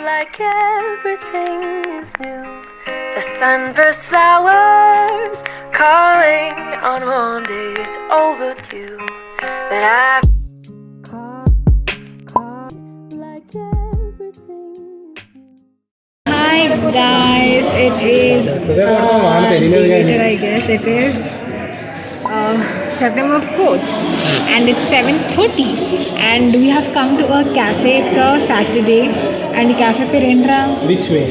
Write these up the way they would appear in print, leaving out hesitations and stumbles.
like everything is new. The sunburst flowers calling on warm days overdue. But I like everything is new. Hi guys, it is later I guess it is September 4th and it's 7:30 and we have come to a cafe. It's a Saturday and the cafe per entra. Which way?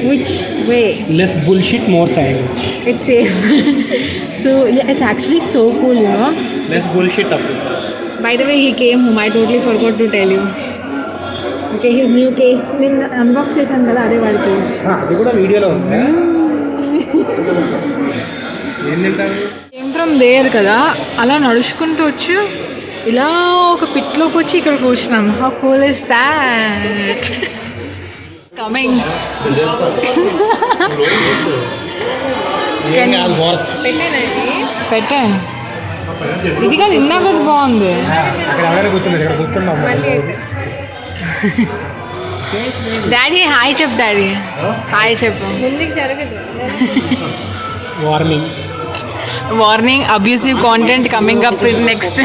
Which way? Less bullshit, more sandwich. It says. So yeah, it's actually so cool, you know. Less bullshit up. By the way, he came home. I totally forgot to tell you. Okay, his new case. Then unbox చేశాను కదా అదే వాడి case. అది కూడా వీడియోలో ఉందా? ఏం తింటారు? కేమ్ ఫ్రమ్ దేర్ కదా, అలా నడుచుకుంటూ వచ్చి ఇలా ఒక పిట్లోకి వచ్చి ఇక్కడ కూర్చున్నాం. How cool is that? Coming. పెట్టే ఇది కాదు, ఇందాక అది బాగుంది. అక్కడ ఎవరైనా కూర్చున్నారు, ఇక్కడ కూర్చున్నాం. డాడీ హాయ్ చెప్పు. డాడీ హాయ్ చెప్పు. Warning. Warning, abusive content coming up next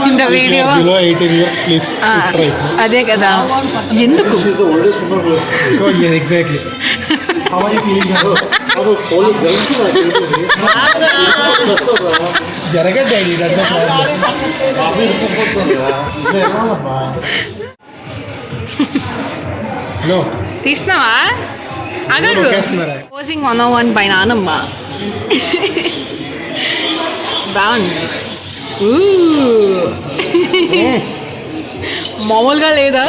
in the video. Below 18 years, please. అదే కదా, ఎందుకు? Exactly. How are you feeling? జరగదు డాడీ, హలో తీసినావా? అగదు. పోజింగ్ 101 బై నానమ్మ. బాగుంది. మామూలుగా లేదా?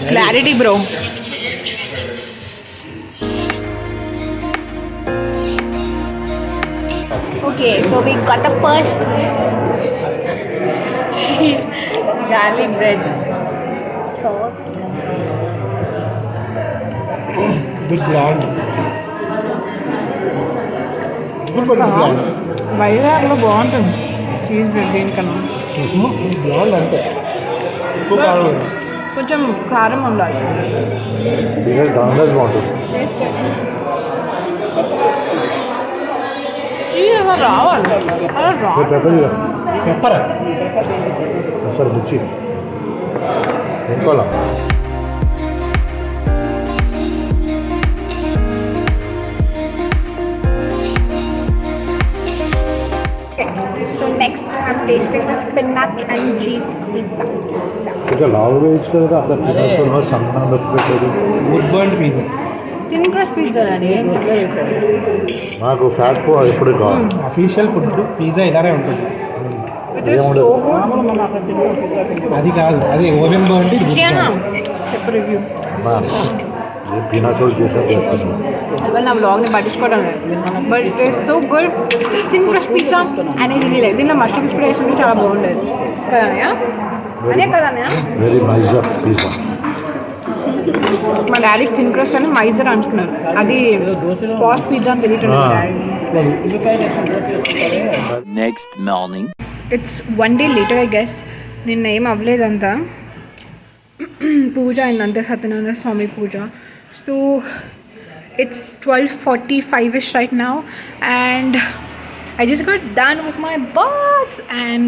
Clarity bro. Okay, so we got the first garlic bread sauce. Good blonde. Good but it's blonde. వైజాగ్లో బాగుంటుంది చీజ్ బ్రెడ్ దీనికన్నా. బ్లాండ్ అంటే ఎక్కువ కారం, కొంచెం కారం ఉండాలి. చీజ్ ఏమో రావాలి, అలా రావాలి. పెప్పర్ సార్ రుచి తీసుకోవాలా? So next I'm tasting the spinach and cheese pizza. ఇంకా లావు వేయచ్చు కదా, అక్కడ పిజ్జా సన్నం పెట్టేది. Wood burn pizza, thin crust pizza అని నాకు ఫ్యాట్ ఫుడ్ ఎప్పుడు కావాలి. అఫీషియల్ ఫుడ్ పిజ్జా ఇలానే ఉంటుంది. ఏముండదు, అది కాదు, అది ఓవెన్ బర్న్. చెప్పు రివ్యూ. పీనాచోడు చేసాను. ఇవాళ నా వ్లాగ్ని పట్టించుకోవడం లేదు, but it's so good. It's thin crust pizza అనేది లేదు, దీనిలో మష్రూమ్స్ కూడా వేసుకుంటే చాలా బాగుండేది కదా అనే కదా. Very nice pizza. మా డాడీకి థిన్ క్రస్ట్ అని మైజర్ అంటున్నారు, అది పాస్ట్ పిజ్జా అని తెలియటం. Next morning it's 1 day later I guess. నిన్న ఏం అవ్వలేదంతా, పూజ అయిందంతే, సత్యనారాయణ స్వామి పూజ. So it's 12:45ish right now and I just got done with my bath and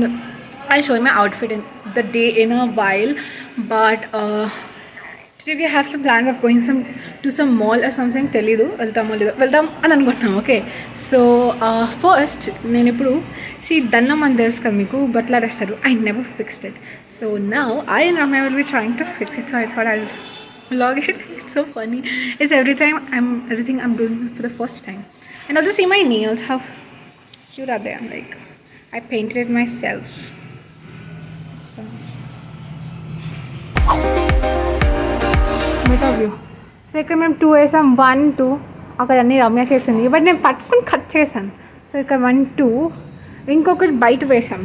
I'll show you my outfit in the day in a while, but today we have some plans of going to some mall or something. Telidu వెళ్దాం అని అనుకుంటున్నాం. Okay, so first నేను ఇప్పుడు దండం అని తెలుసు కదా మీకు, బట్టలు వేస్తారు. I never fixed it, so now I and Ramya will be trying to fix it, so I thought I'll vlog it. It's so funny. It's everything I'm doing for the first time. And also see my nails, how cute are they? Like I painted it myself. So view. So ఇక్కడ మేము 2 వేసాం, 1 2 అక్కడ అన్ని రమ్య చేసింది, but నేను పట్టుకుని cut చేశాను. So ఇక్కడ 1 2 ఇంకొకటి బయట వేసాం.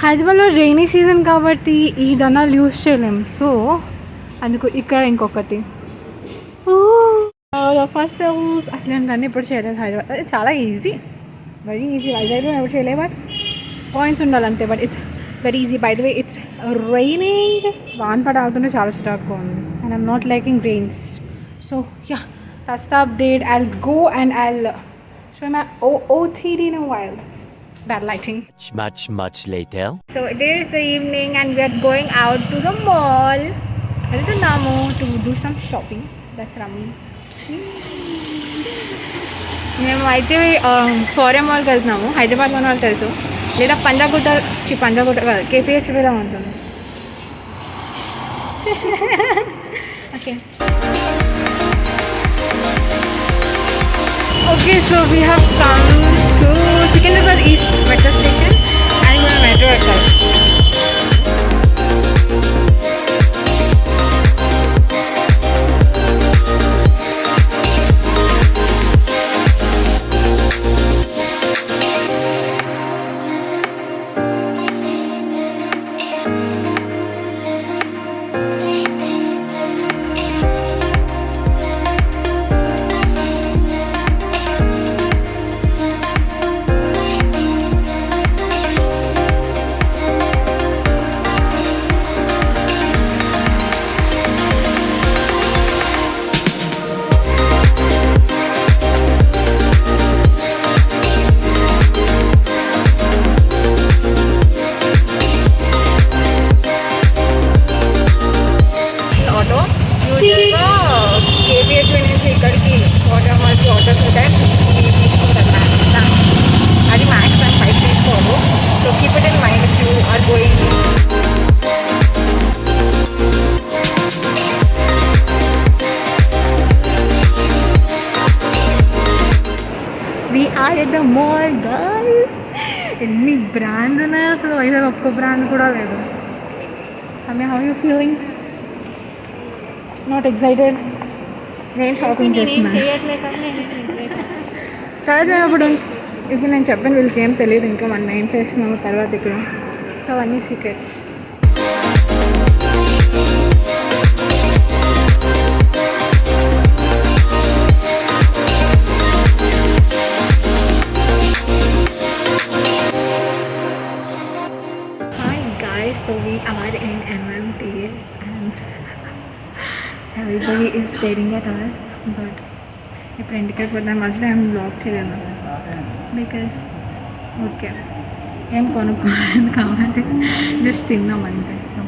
హైదరాబాద్లో రైనీ సీజన్ కాబట్టి ఈ దనాలు యూజ్ చేయలేము, సో అందుకు ఇక్కడ ఇంకొకటి. ఫస్ట్ అసలు ఎప్పుడు చేయలేదు హైదరాబాద్. చాలా ఈజీ, వెరీ ఈజీ. వైజాగ్లో ఎప్పుడు చేయలేదు, బట్ పాయింట్స్ ఉండాలంటే. But it's very easy. By the way it's raining. వాన పడి ఆగుతుంటే చాలా చిరాకుగా ఉంది and I'm not liking rains. So yeah, that's the update. I'll go and I'll show my OOTD in a while. Bad lighting. Much later. So it is the evening and we are going out to the mall. వెళ్తున్నాము to do some shopping. That's Rami. మేము అయితే forum మాల్కి వెళ్తున్నాము. హైదరాబాద్లోనే వాళ్ళు తెలుసు, లేదా పంజాగుట్ట కాదు, కేపీహెచ్ మీద ఉంటుంది. Okay Okay, so we have come to Secunderabad East Metro Station and we are metro at that. KBH నుంచి ఇక్కడికి వాటర్ మాల్కి ఆటోస్ ఉంటాయి, తీసుకుంటారు మ్యాక్స్. అది మ్యాక్స్ అండ్ 5 తీసుకోరు. So keep it in mind if you are going. We are at the mall, guys. ఎన్ని brands ఉన్నాయో అసలు వైజాగ్ ఒక్క బ్రాండ్ కూడా లేదు. How are you feeling? Not excited? నేను షాపింగ్ చేస్తున్నాను. తర్వాత ఇప్పుడు నేను చెప్పాను, వీళ్ళకి ఏం తెలియదు ఇంకా మనం ఏం చేస్తున్నాము తర్వాత ఇక్కడ. సో అన్నీ secrets. Hi guys, so we are in MMTS and everybody is staring at us, but ఇప్పుడు ఇంటికి పోతే మధ్యలో ఏం బ్లాక్ చేయలేను బికాస్ ఓకే ఏం కొనుక్కోలేదు కాబట్టి జస్ట్ తిన్నాం అంతే. So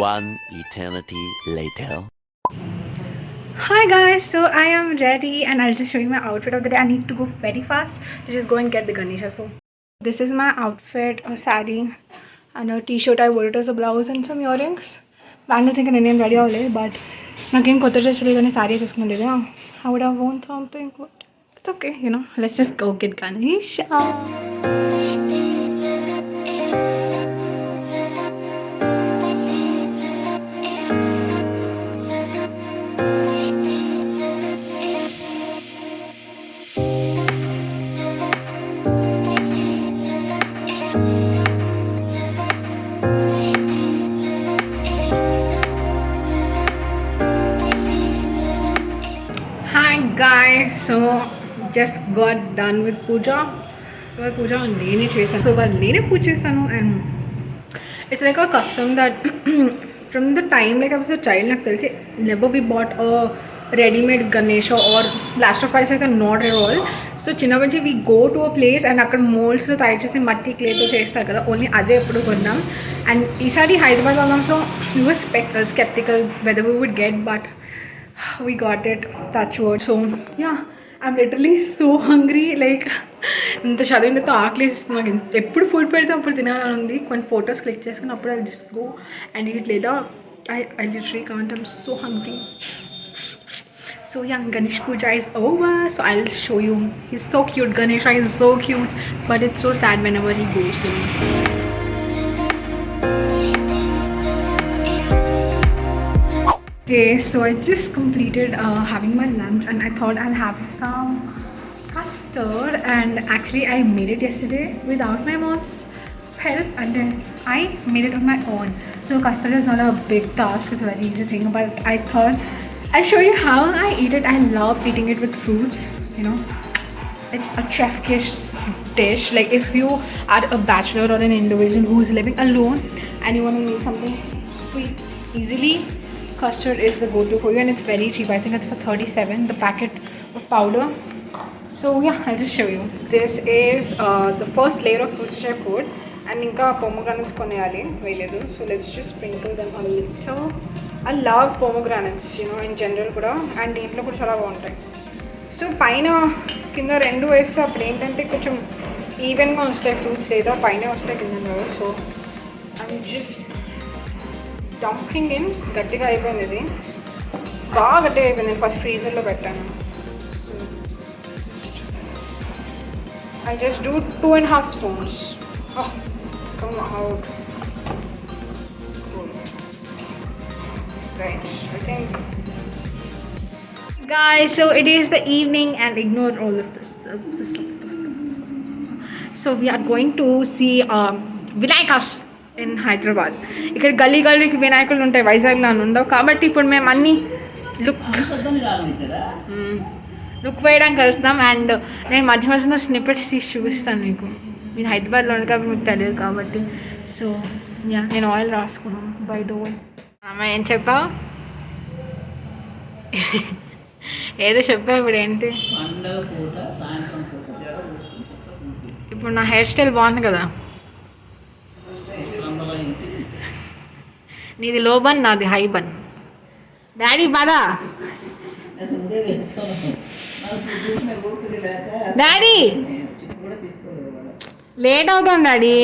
One eternity later. hi guys, so I am ready and I'll just show you my outfit of the day. I need to go very fast to just go and get the Ganesha. So this is my outfit, a saree and a t-shirt. I wore it as a blouse and some earrings. Bangles ఇంకా నేనేం ready అవ్వలేదు, but నాకేం కొత్త dress లేదు కానీ sorry వేసుకున్నాను లేదా. I would have worn something, but it's okay, you know. Let's just go get Ganesha. Hi guys, so just got done with puja. Well, puja నేనే చేశాను. సో వాళ్ళు నేనే పూజ చేశాను and it's like a custom that from the time like I was a child నాకు తెలిసి never we bought a readymade Ganesh or plaster of Paris అయితే not at all. So చిన్నప్పటి నుంచి we go to a place and అక్కడ మోల్డ్స్లో తయారు చేసి మట్టి క్లేతో చేస్తారు కదా, ఓన్లీ అదే ఎప్పుడు కొన్నాం. అండ్ ఈసారి హైదరాబాద్ ఉన్నాం, so you was skeptical whether we would get, but we got it, touch wood. So yeah, I'm literally so hungry. Like ఇంత చదివినతో ఆకలిస్తుంది నాకు. ఎప్పుడు ఫుడ్ పెడితే అప్పుడు తినాలని ఉంది. కొన్ని ఫొటోస్ క్లిక్ చేసుకుని అప్పుడు I just go and eat, లేదా I literally can't. I'm so hungry. So yeah, Ganesh Puja is over, so I'll show you. He's so cute. Ganesha is so cute, but it's so sad whenever he goes in. Okay, so I just completed having my lunch and I thought I'll have some custard, and actually I made it yesterday without my mom's help and then I made it on my own. So custard is not a big task, it's a very easy thing, but I thought I'll show you how I eat it. I love eating it with fruits, you know. it's a chef kiss dish. Like if you are a bachelor or an individual who is living alone and you want to make something sweet easily, custard is the go-to for you, and it's very cheap. I think it's for 37 the packet of powder. So yeah, I'll just show you. This is the first layer of fruits which I put, and inka pomegranates koneyali veledu. So let's just sprinkle them a little. I love pomegranates, you know, in general kuda, and deentlo kuda chala baguntayi. So పైన కింద రెండు వేస్తే అప్పుడు ఏంటంటే కొంచెం ఈవెన్గా వస్తాయి fruits, లేదా పైన వస్తాయి కింద. So I'm just dumping in. గట్టిగా అయిపోయింది ఇది, బాగా గట్టిగా అయిపోయింది. నేను ఫస్ట్ ఫ్రీజర్లో పెట్టాను. I just do 2.5 spoons. Come out. Right, I think. Guys, so it is the evening and ignore all of this. So we are going to see Vinayakas in Hyderabad. ఇక్కడ గల్లీ గల్లీకి వినాయకులు ఉంటాయి, వైజాగ్లో అని ఉండవు. కాబట్టి ఇప్పుడు మేము అన్ని లుక్ వేయడానికి వెళ్తున్నాం. అండ్ నేను మధ్య మధ్యలో స్నిప్పెట్స్ తీసి చూపిస్తాను మీకు. మీరు హైదరాబాద్లో ఉండే కాబట్టి మీకు తెలియదు కాబట్టి. సో యా, నేను ఆయిల్ రాసుకున్నాను బై ద వే. అమ్మ ఏం చెప్పావు? ఏదో చెప్పా. ఇప్పుడు ఏంటి? ఇప్పుడు నా హెయిర్ స్టైల్ బాగుంది కదా. నీది లో బన్, నాది హై బన్. డాడీ బాదా, డాడీ లేట్ అవుతుంది డాడీ.